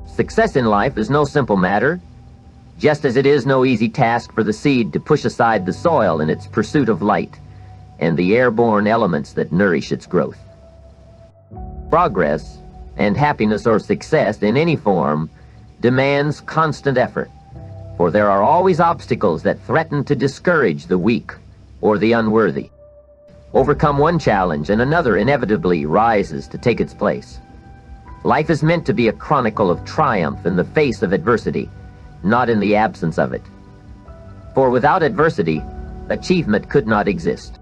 Success in life is no simple matter, just as it is no easy task for the seed to push aside the soil in its pursuit of light and the airborne elements that nourish its growth. Progress and happiness or success in any form demands constant effort, for there are always obstacles that threaten to discourage the weak or the unworthy. Overcome one challenge and another inevitably rises to take its place. Life is meant to be a chronicle of triumph in the face of adversity, not in the absence of it. For without adversity, achievement could not exist.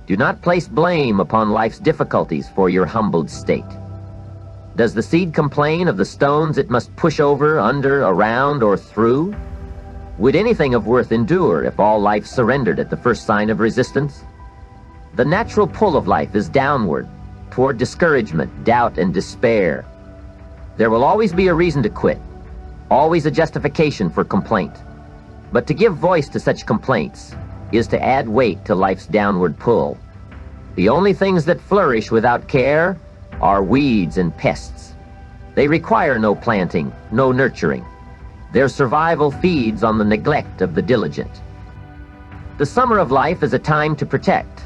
Do not place blame upon life's difficulties for your humbled state. Does the seed complain of the stones it must push over, under, around, or through? Would anything of worth endure if all life surrendered at the first sign of resistance? The natural pull of life is downward, toward discouragement, doubt, and despair. There will always be a reason to quit, always a justification for complaint. But to give voice to such complaints is to add weight to life's downward pull. The only things that flourish without care are weeds and pests. They require no planting, no nurturing. Their survival feeds on the neglect of the diligent. The summer of life is a time to protect.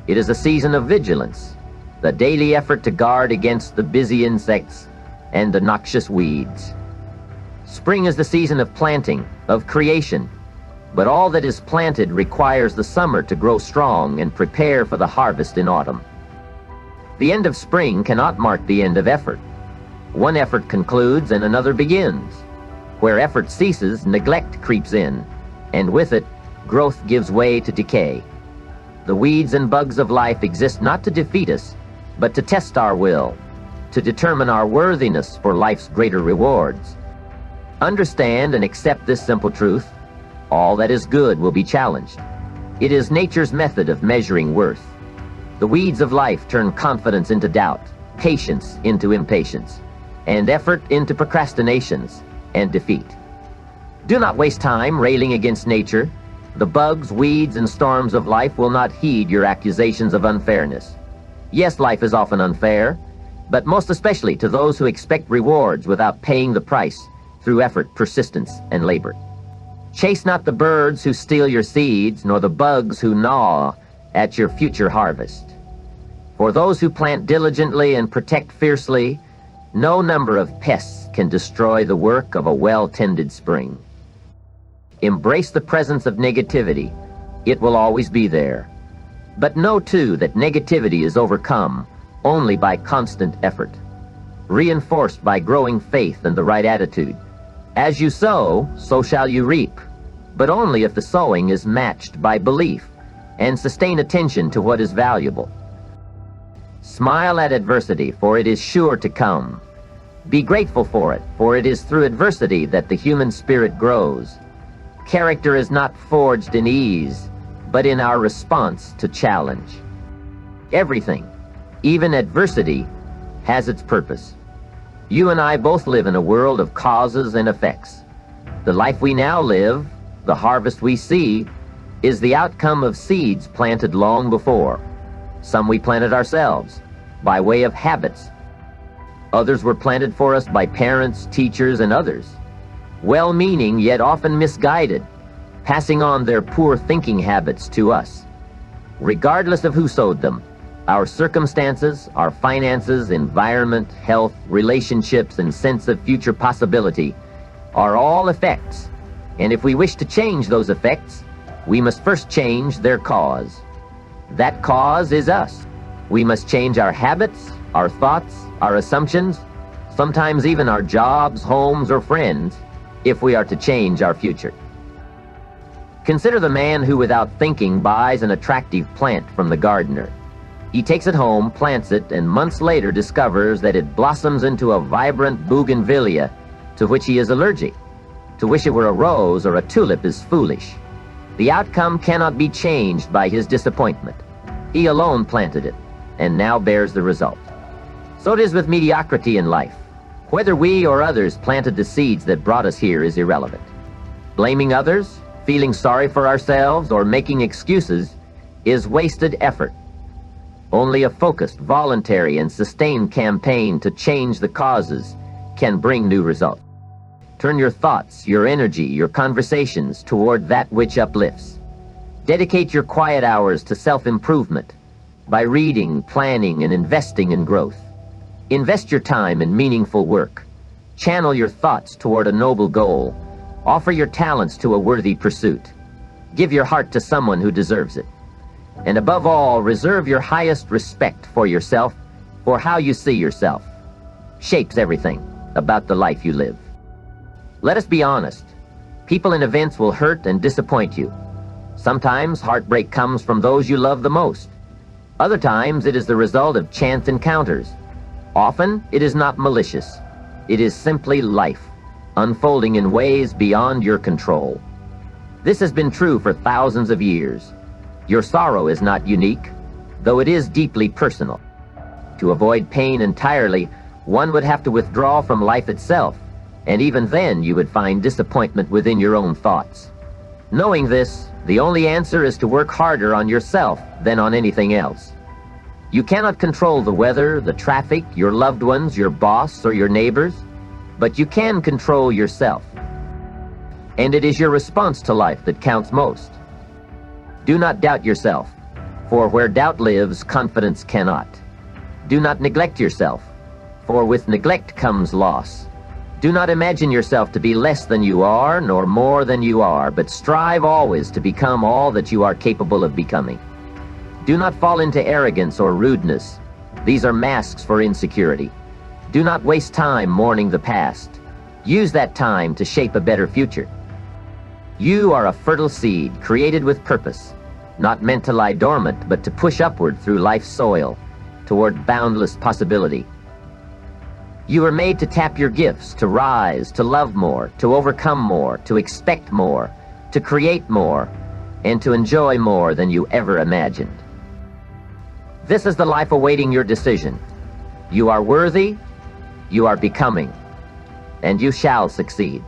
It is a season of vigilance, the daily effort to guard against the busy insects and the noxious weeds. Spring is the season of planting, of creation, but all that is planted requires the summer to grow strong and prepare for the harvest in autumn. The end of spring cannot mark the end of effort. One effort concludes and another begins. Where effort ceases, neglect creeps in, and with it, growth gives way to decay. The weeds and bugs of life exist not to defeat us, but to test our will, to determine our worthiness for life's greater rewards. Understand and accept this simple truth: all that is good will be challenged. It is nature's method of measuring worth. The weeds of life turn confidence into doubt, patience into impatience, and effort into procrastinations and defeat. Do not waste time railing against nature. The bugs, weeds, and storms of life will not heed your accusations of unfairness. Yes, life is often unfair, but most especially to those who expect rewards without paying the price through effort, persistence, and labor. Chase not the birds who steal your seeds, nor the bugs who gnaw at your future harvest. For those who plant diligently and protect fiercely, no number of pests can destroy the work of a well-tended spring. Embrace the presence of negativity. It will always be there. But know, too, that negativity is overcome only by constant effort, reinforced by growing faith and the right attitude. As you sow, so shall you reap, but only if the sowing is matched by belief and sustained attention to what is valuable. Smile at adversity, for it is sure to come. Be grateful for it is through adversity that the human spirit grows. Character is not forged in ease, but in our response to challenge. Everything, even adversity, has its purpose. You and I both live in a world of causes and effects. The life we now live, the harvest we see, is the outcome of seeds planted long before. Some we planted ourselves, by way of habits. Others were planted for us by parents, teachers, and others, well-meaning yet often misguided, passing on their poor thinking habits to us. Regardless of who sowed them, our circumstances, our finances, environment, health, relationships, and sense of future possibility are all effects, and if we wish to change those effects, we must first change their cause. That cause is us. We must change our habits, our thoughts, our assumptions, sometimes even our jobs, homes, or friends, if we are to change our future. Consider the man who, without thinking, buys an attractive plant from the gardener. He takes it home, plants it, and months later discovers that it blossoms into a vibrant bougainvillea to which he is allergic. To wish it were a rose or a tulip is foolish. The outcome cannot be changed by his disappointment. He alone planted it, and now bears the result. So it is with mediocrity in life. Whether we or others planted the seeds that brought us here is irrelevant. Blaming others, feeling sorry for ourselves, or making excuses is wasted effort. Only a focused, voluntary, and sustained campaign to change the causes can bring new results. Turn your thoughts, your energy, your conversations toward that which uplifts. Dedicate your quiet hours to self-improvement by reading, planning, and investing in growth. Invest your time in meaningful work. Channel your thoughts toward a noble goal. Offer your talents to a worthy pursuit. Give your heart to someone who deserves it. And above all, reserve your highest respect for yourself, for how you see yourself shapes everything about the life you live. Let us be honest. People and events will hurt and disappoint you. Sometimes heartbreak comes from those you love the most. Other times it is the result of chance encounters. Often it is not malicious. It is simply life, unfolding in ways beyond your control. This has been true for thousands of years. Your sorrow is not unique, though it is deeply personal. To avoid pain entirely, one would have to withdraw from life itself, and even then you would find disappointment within your own thoughts. Knowing this, the only answer is to work harder on yourself than on anything else. You cannot control the weather, the traffic, your loved ones, your boss, or your neighbors, but you can control yourself. And it is your response to life that counts most. Do not doubt yourself, for where doubt lives, confidence cannot. Do not neglect yourself, for with neglect comes loss. Do not imagine yourself to be less than you are, nor more than you are, but strive always to become all that you are capable of becoming. Do not fall into arrogance or rudeness. These are masks for insecurity. Do not waste time mourning the past. Use that time to shape a better future. You are a fertile seed created with purpose, not meant to lie dormant, but to push upward through life's soil, toward boundless possibility. You are made to tap your gifts, to rise, to love more, to overcome more, to expect more, to create more, and to enjoy more than you ever imagined. This is the life awaiting your decision. You are worthy, you are becoming, and you shall succeed.